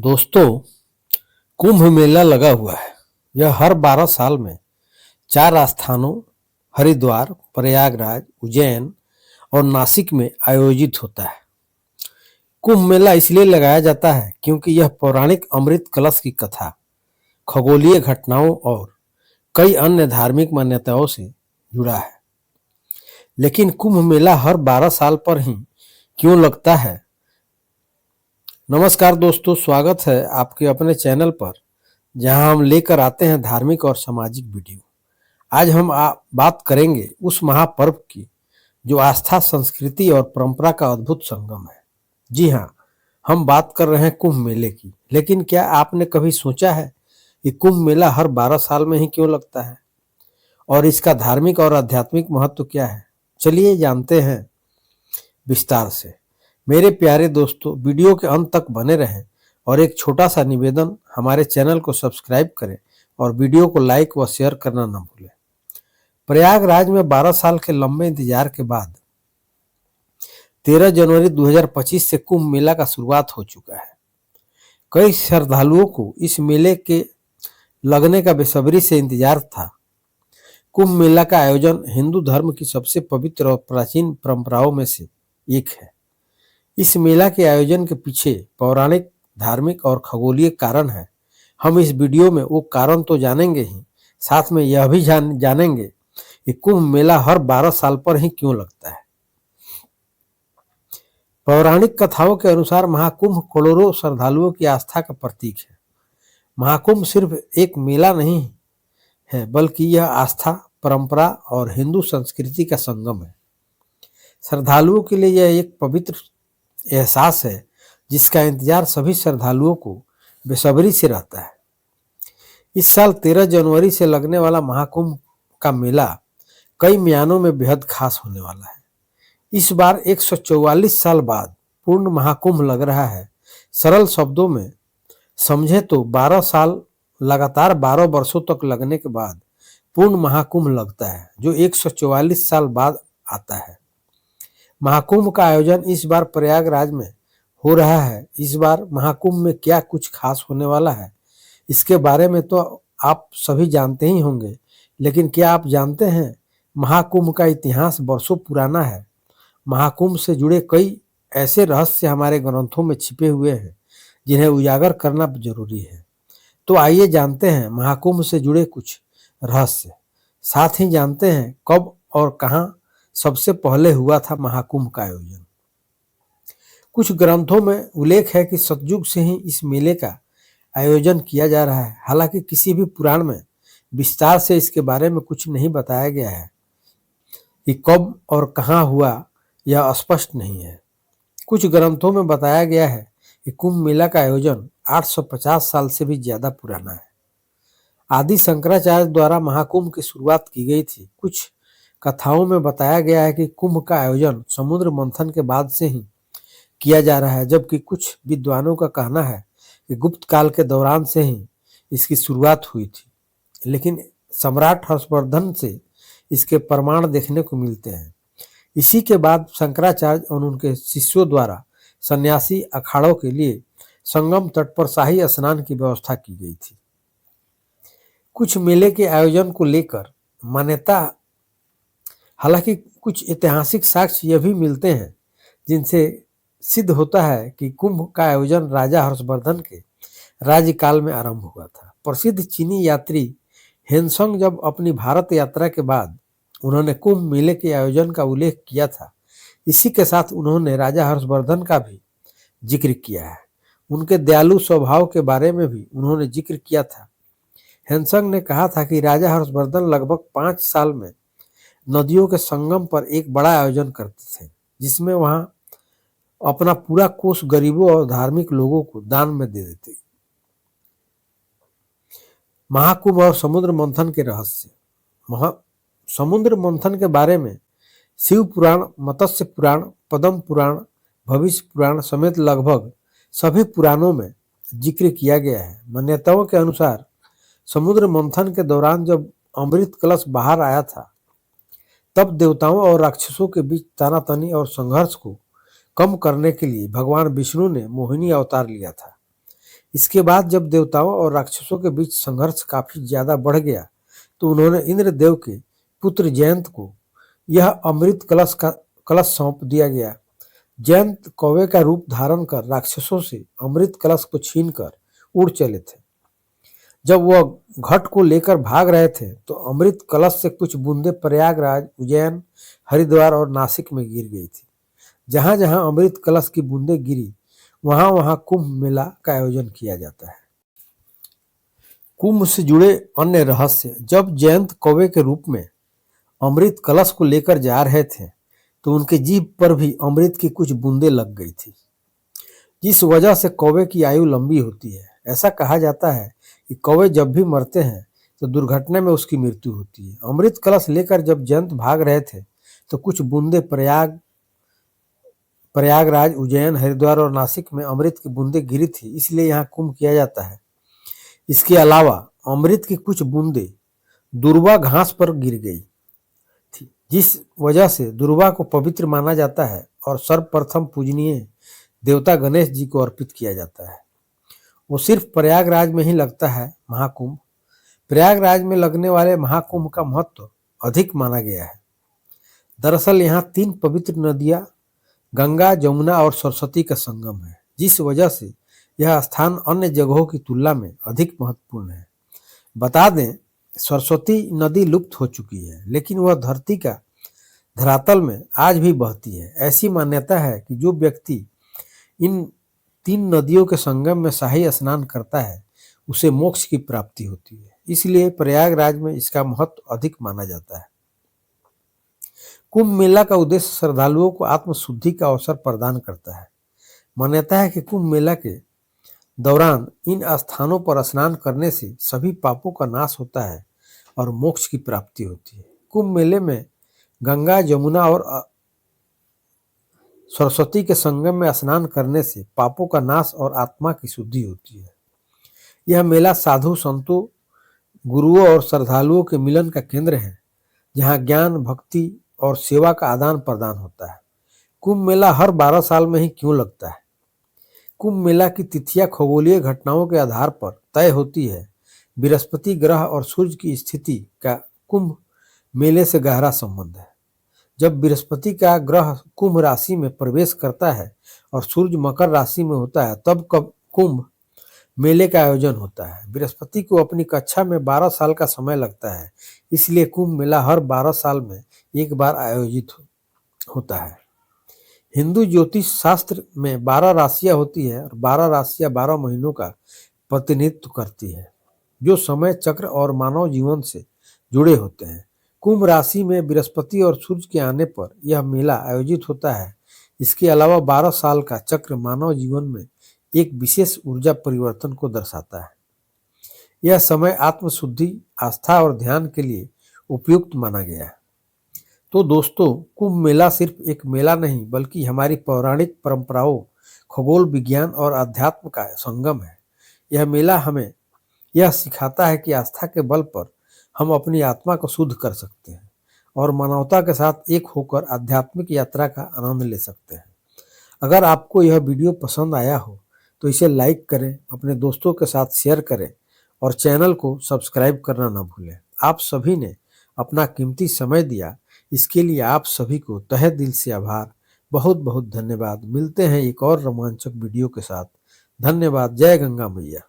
दोस्तों, कुंभ मेला लगा हुआ है। यह हर 12 साल में 4 स्थानों हरिद्वार, प्रयागराज, उज्जैन और नासिक में आयोजित होता है। कुंभ मेला इसलिए लगाया जाता है क्योंकि यह पौराणिक अमृत कलश की कथा, खगोलीय घटनाओं और कई अन्य धार्मिक मान्यताओं से जुड़ा है। लेकिन कुंभ मेला हर 12 साल पर ही क्यों लगता है? नमस्कार दोस्तों, स्वागत है आपके अपने चैनल पर, जहां हम लेकर आते हैं धार्मिक और सामाजिक वीडियो। आज हम बात करेंगे उस महापर्व की जो आस्था, संस्कृति और परंपरा का अद्भुत संगम है। जी हाँ, हम बात कर रहे हैं कुंभ मेले की। लेकिन क्या आपने कभी सोचा है कि कुंभ मेला हर 12 साल में ही क्यों लगता है और इसका धार्मिक और आध्यात्मिक महत्व क्या है? चलिए जानते हैं विस्तार से। मेरे प्यारे दोस्तों, वीडियो के अंत तक बने रहें और एक छोटा सा निवेदन, हमारे चैनल को सब्सक्राइब करें और वीडियो को लाइक व शेयर करना न भूलें। प्रयागराज में 12 साल के लंबे इंतजार के बाद 13 जनवरी 2025 से कुंभ मेला का शुरुआत हो चुका है। कई श्रद्धालुओं को इस मेले के लगने का बेसब्री से इंतजार था। कुंभ मेला का आयोजन हिंदू धर्म की सबसे पवित्र और प्राचीन परंपराओं में से एक है। इस मेला के आयोजन के पीछे पौराणिक, धार्मिक और खगोलीय कारण है। हम इस वीडियो में वो कारण तो जानेंगे ही, साथ में यह भी जानेंगे कि कुंभ मेला हर 12 साल पर ही क्यों लगता है। पौराणिक कथाओं के अनुसार महाकुंभ करोड़ों श्रद्धालुओं की आस्था का प्रतीक है। महाकुंभ सिर्फ एक मेला नहीं है, बल्कि यह आस्था, परंपरा और हिंदू संस्कृति का संगम है। श्रद्धालुओं के लिए यह एक पवित्र एहसास है जिसका इंतजार सभी श्रद्धालुओं को बेसब्री से रहता है। इस साल 13 जनवरी से लगने वाला महाकुंभ का मेला कई मायनों में बेहद खास होने वाला है। इस बार 144 साल बाद पूर्ण महाकुंभ लग रहा है। सरल शब्दों में समझे तो 12 साल लगातार 12 वर्षों तक लगने के बाद पूर्ण महाकुंभ लगता है, जो 144 साल बाद आता है। महाकुंभ का आयोजन इस बार प्रयागराज में हो रहा है। इस बार महाकुंभ में क्या कुछ खास होने वाला है, इसके बारे में तो आप सभी जानते ही होंगे। लेकिन क्या आप जानते हैं, महाकुंभ का इतिहास वर्षों पुराना है। महाकुंभ से जुड़े कई ऐसे रहस्य हमारे ग्रंथों में छिपे हुए हैं जिन्हें उजागर करना जरूरी है। तो आइए जानते हैं महाकुंभ से जुड़े कुछ रहस्य। साथ ही जानते हैं कब और कहां सबसे पहले हुआ था महाकुंभ का आयोजन। कुछ ग्रंथों में उल्लेख है कि सतयुग से ही इस मेले का आयोजन किया जा रहा है। हालांकि किसी भी पुराण में विस्तार से इसके बारे में कुछ नहीं बताया गया है कि कब और कहां हुआ, यह स्पष्ट नहीं है। कुछ ग्रंथों में बताया गया है कि कुंभ मेला का आयोजन 850 साल से भी ज्यादा पुराना है। आदि शंकराचार्य द्वारा महाकुंभ की शुरुआत की गई थी। कुछ कथाओं में बताया गया है कि कुंभ का आयोजन समुद्र मंथन के बाद से ही किया जा रहा है, जबकि कुछ विद्वानों का कहना है कि गुप्त काल के दौरान से ही इसकी शुरुआत हुई थी। लेकिन सम्राट हर्षवर्धन से इसके प्रमाण देखने को मिलते हैं। इसी के बाद शंकराचार्य और उनके शिष्यों द्वारा सन्यासी अखाड़ों के लिए संगम तट पर शाही स्नान की व्यवस्था की गई थी। कुछ मेले के आयोजन को लेकर मान्यता, हालांकि कुछ ऐतिहासिक साक्ष्य यह भी मिलते हैं जिनसे सिद्ध होता है कि कुंभ का आयोजन राजा हर्षवर्धन के राज्यकाल में आरंभ हुआ था। प्रसिद्ध चीनी यात्री हेनसंग जब अपनी भारत यात्रा के बाद उन्होंने कुंभ मेले के आयोजन का उल्लेख किया था। इसी के साथ उन्होंने राजा हर्षवर्धन का भी जिक्र किया है। उनके दयालु स्वभाव के बारे में भी उन्होंने जिक्र किया था। हेनसंग ने कहा था कि राजा हर्षवर्धन लगभग 5 साल में नदियों के संगम पर एक बड़ा आयोजन करते थे, जिसमें वहां अपना पूरा कोष गरीबों और धार्मिक लोगों को दान में दे देते। महाकुंभ और समुद्र मंथन के रहस्य। समुद्र मंथन के बारे में शिव पुराण, मत्स्य पुराण, पद्म पुराण, भविष्य पुराण समेत लगभग सभी पुराणों में जिक्र किया गया है। मान्यताओं के अनुसार समुद्र मंथन के दौरान जब अमृत कलश बाहर आया था, तब देवताओं और राक्षसों के बीच तानातनी और संघर्ष को कम करने के लिए भगवान विष्णु ने मोहिनी अवतार लिया था। इसके बाद जब देवताओं और राक्षसों के बीच संघर्ष काफी ज्यादा बढ़ गया तो उन्होंने इंद्रदेव के पुत्र जयंत को यह अमृत कलश सौंप दिया गया। जयंत कौवे का रूप धारण कर राक्षसों से अमृत कलश को छीनकर उड़ चले थे। जब वह घट को लेकर भाग रहे थे तो अमृत कलश से कुछ बूंदें प्रयागराज, उज्जैन, हरिद्वार और नासिक में गिर गई थी। जहां जहां अमृत कलश की बूंदें गिरी वहां वहां कुंभ मेला का आयोजन किया जाता है। कुंभ से जुड़े अन्य रहस्य। जब जयंत कौवे के रूप में अमृत कलश को लेकर जा रहे थे तो उनके जीभ पर भी अमृत की कुछ बूंदें लग गई थी, जिस वजह से कौवे की आयु लंबी होती है। ऐसा कहा जाता है कि कौवे जब भी मरते हैं तो दुर्घटना में उसकी मृत्यु होती है। अमृत कलश लेकर जब जयंत भाग रहे थे तो कुछ बूंदें प्रयागराज, उज्जैन, हरिद्वार और नासिक में अमृत की बूंदें गिरी थी, इसलिए यहाँ कुंभ किया जाता है। इसके अलावा अमृत की कुछ बूंदें दुर्वा घास पर गिर गई थी, जिस वजह से दुर्वा को पवित्र माना जाता है और सर्वप्रथम पूजनीय देवता गणेश जी को अर्पित किया जाता है। वो सिर्फ प्रयागराज में ही लगता है महाकुंभ। प्रयागराज में लगने वाले महाकुंभ का महत्व अधिक माना गया है। दरअसल यहाँ 3 पवित्र नदियां गंगा, जमुना और सरस्वती का संगम है, जिस वजह से यह स्थान अन्य जगहों की तुलना में अधिक महत्वपूर्ण है। बता दें, सरस्वती नदी लुप्त हो चुकी है, लेकिन वह धरती का धरातल में आज भी बहती है। ऐसी मान्यता है कि जो व्यक्ति इन 3 नदियों के संगम में शाही स्नान करता है उसे मोक्ष की प्राप्ति होती है, इसलिए प्रयागराज में इसका महत्व अधिक माना जाता है। कुंभ मेला का उद्देश्य श्रद्धालुओं को आत्मशुद्धि का अवसर प्रदान करता है। मान्यता है कि कुंभ मेला के दौरान इन स्थानों पर स्नान करने से सभी पापों का नाश होता है और मोक्ष की प्राप्ति होती है। कुंभ मेले में गंगा, जमुना और सरस्वती के संगम में स्नान करने से पापों का नाश और आत्मा की शुद्धि होती है। यह मेला साधु संतों, गुरुओं और श्रद्धालुओं के मिलन का केंद्र है, जहाँ ज्ञान, भक्ति और सेवा का आदान प्रदान होता है। कुंभ मेला हर 12 साल में ही क्यों लगता है? कुंभ मेला की तिथियां खगोलीय घटनाओं के आधार पर तय होती है। बृहस्पति ग्रह और सूर्य की स्थिति का कुंभ मेले से गहरा संबंध है। जब बृहस्पति का ग्रह कुंभ राशि में प्रवेश करता है और सूर्य मकर राशि में होता है, तब कुंभ मेले का आयोजन होता है। बृहस्पति को अपनी कक्षा में 12 साल का समय लगता है, इसलिए कुंभ मेला हर 12 साल में एक बार आयोजित होता है। हिंदू ज्योतिष शास्त्र में 12 राशियां होती है और 12 राशियां 12 महीनों का प्रतिनिधित्व करती है, जो समय चक्र और मानव जीवन से जुड़े होते हैं। कुंभ राशि में बृहस्पति और सूर्य के आने पर यह मेला आयोजित होता है। इसके अलावा 12 साल का चक्र मानव जीवन में एक विशेष ऊर्जा परिवर्तन को दर्शाता है। यह समय आत्मशुद्धि, आस्था और ध्यान के लिए उपयुक्त माना गया है। तो दोस्तों, कुंभ मेला सिर्फ एक मेला नहीं बल्कि हमारी पौराणिक परंपराओं, खगोल विज्ञान और अध्यात्म का संगम है। यह मेला हमें यह सिखाता है कि आस्था के बल पर हम अपनी आत्मा को शुद्ध कर सकते हैं और मानवता के साथ एक होकर आध्यात्मिक यात्रा का आनंद ले सकते हैं। अगर आपको यह वीडियो पसंद आया हो तो इसे लाइक करें, अपने दोस्तों के साथ शेयर करें और चैनल को सब्सक्राइब करना न भूलें। आप सभी ने अपना कीमती समय दिया, इसके लिए आप सभी को तहे दिल से आभार। बहुत बहुत धन्यवाद। मिलते हैं एक और रोमांचक वीडियो के साथ। धन्यवाद। जय गंगा मैया।